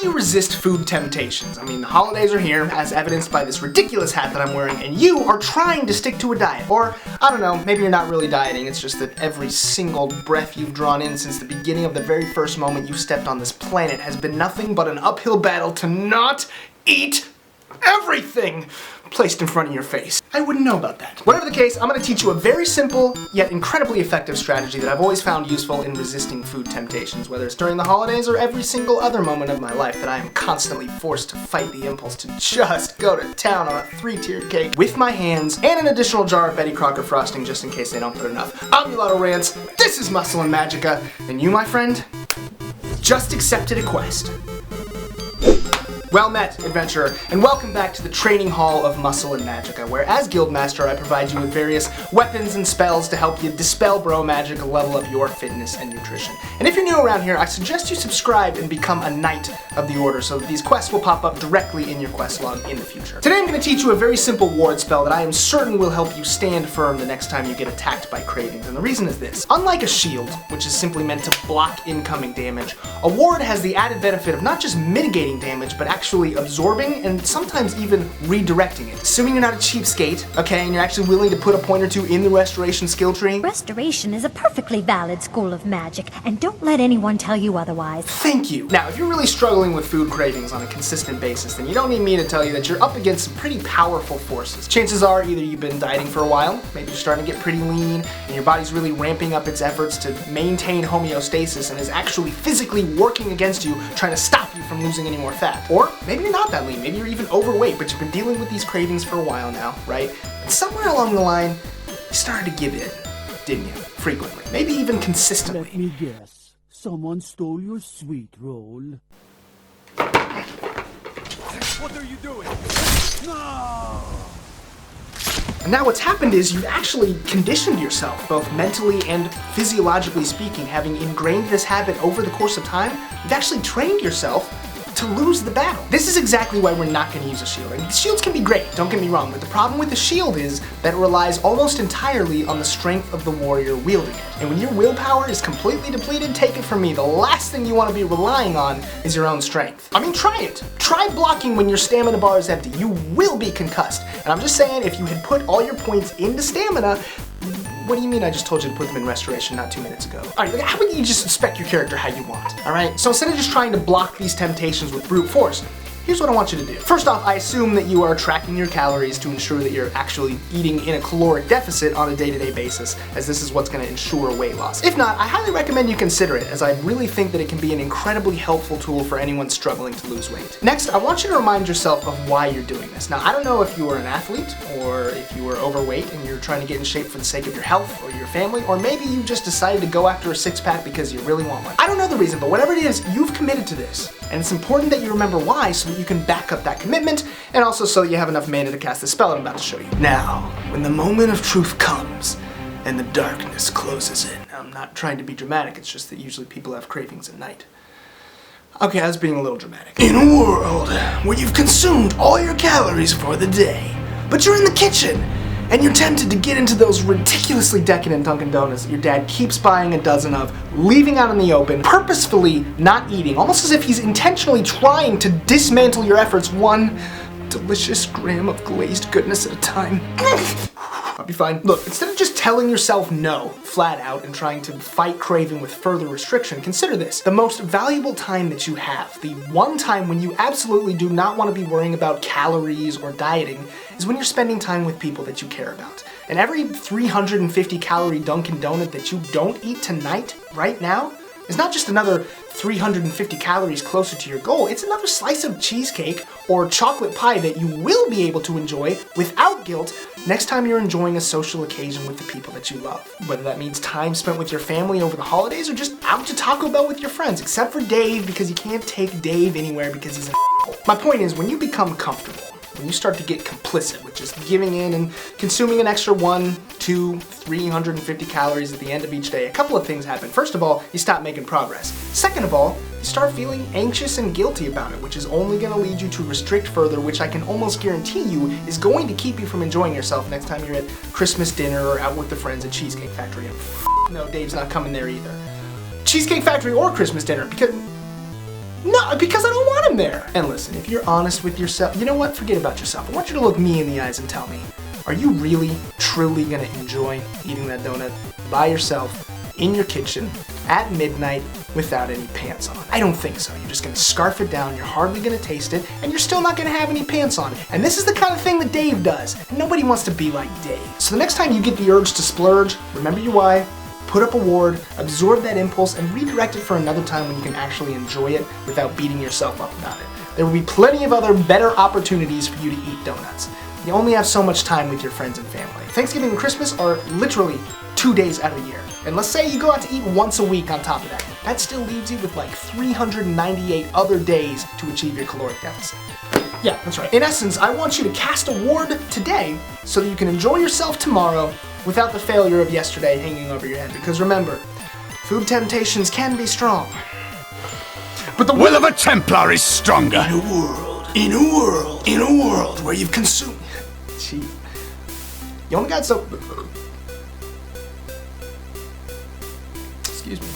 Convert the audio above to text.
you resist food temptations? I mean, the holidays are here, as evidenced by this ridiculous hat that I'm wearing, and you are trying to stick to a diet. Or, I don't know, maybe you're not really dieting, it's just that every single breath you've drawn in since the beginning of the very first moment you stepped on this planet has been nothing but an uphill battle to not eat everything placed in front of your face. I wouldn't know about that. Whatever the case, I'm going to teach you a very simple yet incredibly effective strategy that I've always found useful in resisting food temptations, whether it's during the holidays or every single other moment of my life that I am constantly forced to fight the impulse to just go to town on a 3-tiered cake with my hands and an additional jar of Betty Crocker frosting just in case they don't put enough. I'm Mulatto Rants, this is Muscle and Magicka, and you, my friend, just accepted a quest. Well met, adventurer, and welcome back to the training hall of Muscle and Magicka, where as Guildmaster I provide you with various weapons and spells to help you dispel bro magic and level up your fitness and nutrition. And if you're new around here, I suggest you subscribe and become a Knight of the Order so that these quests will pop up directly in your quest log in the future. Today I'm going to teach you a very simple ward spell that I am certain will help you stand firm the next time you get attacked by cravings, and the reason is this. Unlike a shield, which is simply meant to block incoming damage, a ward has the added benefit of not just mitigating damage, but actually absorbing and sometimes even redirecting it. Assuming you're not a cheapskate, okay, and you're actually willing to put a point or two in the restoration skill tree. Restoration is a perfectly valid school of magic, and don't let anyone tell you otherwise. Thank you. Now, if you're really struggling with food cravings on a consistent basis, then you don't need me to tell you that you're up against some pretty powerful forces. Chances are either you've been dieting for a while, maybe you're starting to get pretty lean, and your body's really ramping up its efforts to maintain homeostasis and is actually physically working against you, trying to stop you from losing any more fat. Or maybe you're not that lean, maybe you're even overweight, but you've been dealing with these cravings for a while now, right? And somewhere along the line, you started to give in, didn't you? Frequently, maybe even consistently. Let me guess. Someone stole your sweet roll. What are you doing? No! And now what's happened is you've actually conditioned yourself, both mentally and physiologically speaking, having ingrained this habit over the course of time. You've actually trained yourself to lose the battle. This is exactly why we're not going to use a shield. And shields can be great, don't get me wrong, but the problem with the shield is that it relies almost entirely on the strength of the warrior wielding it. And when your willpower is completely depleted, take it from me, the last thing you want to be relying on is your own strength. I mean, try it. Try blocking when your stamina bar is empty. You will be concussed. And I'm just saying, if you had put all your points into stamina, what do you mean I just told you to put them in restoration not 2 minutes ago? Alright, how about you just inspect your character how you want, alright? So instead of just trying to block these temptations with brute force, here's what I want you to do. First off, I assume that you are tracking your calories to ensure that you're actually eating in a caloric deficit on a day-to-day basis, as this is what's going to ensure weight loss. If not, I highly recommend you consider it, as I really think that it can be an incredibly helpful tool for anyone struggling to lose weight. Next, I want you to remind yourself of why you're doing this. Now, I don't know if you are an athlete, or if you are overweight and you're trying to get in shape for the sake of your health or your family, or maybe you just decided to go after a six-pack because you really want one. I don't know the reason, but whatever it is, you've committed to this. And it's important that you remember why so that you can back up that commitment, and also so that you have enough mana to cast the spell I'm about to show you. Now, when the moment of truth comes, and the darkness closes in. I'm not trying to be dramatic, it's just that usually people have cravings at night. Okay, I was being a little dramatic. In a world where you've consumed all your calories for the day, but you're in the kitchen, and you're tempted to get into those ridiculously decadent Dunkin' Donuts that your dad keeps buying a dozen of, leaving out in the open, purposefully not eating, almost as if he's intentionally trying to dismantle your efforts one delicious gram of glazed goodness at a time. I'll be fine. Look, instead of just telling yourself no, flat out, and trying to fight craving with further restriction, consider this. The most valuable time that you have, the one time when you absolutely do not want to be worrying about calories or dieting, is when you're spending time with people that you care about. And every 350 calorie Dunkin' Donut that you don't eat tonight, right now, is not just another 350 calories closer to your goal, it's another slice of cheesecake or chocolate pie that you will be able to enjoy without guilt next time you're enjoying a social occasion with the people that you love. Whether that means time spent with your family over the holidays or just out to Taco Bell with your friends, except for Dave, because you can't take Dave anywhere because he's an asshole. My point is, when you become comfortable, when you start to get complicit with just giving in and consuming an extra 1, 2, 350 calories at the end of each day, a couple of things happen. First of all, you stop making progress. Second of all, you start feeling anxious and guilty about it, which is only going to lead you to restrict further, which I can almost guarantee you is going to keep you from enjoying yourself next time you're at Christmas dinner or out with the friends at Cheesecake Factory. And no, Dave's not coming there either. Cheesecake Factory or Christmas dinner, because I don't want to there. And listen, if you're honest with yourself, you know what? Forget about yourself. I want you to look me in the eyes and tell me, are you really, truly gonna enjoy eating that donut by yourself in your kitchen at midnight without any pants on? I don't think so. You're just gonna scarf it down, you're hardly gonna taste it, and you're still not gonna have any pants on. And this is the kind of thing that Dave does. And nobody wants to be like Dave. So the next time you get the urge to splurge, remember your why, put up a ward, absorb that impulse, and redirect it for another time when you can actually enjoy it without beating yourself up about it. There will be plenty of other better opportunities for you to eat donuts. You only have so much time with your friends and family. Thanksgiving and Christmas are literally 2 days out of the year. And let's say you go out to eat once a week on top of that. That still leaves you with like 398 other days to achieve your caloric deficit. Yeah, that's right. In essence, I want you to cast a ward today so that you can enjoy yourself tomorrow without the failure of yesterday hanging over your head. Because remember, food temptations can be strong, but the Will of a Templar is stronger. in a world where you've consumed. Gee. You only got so. Excuse me.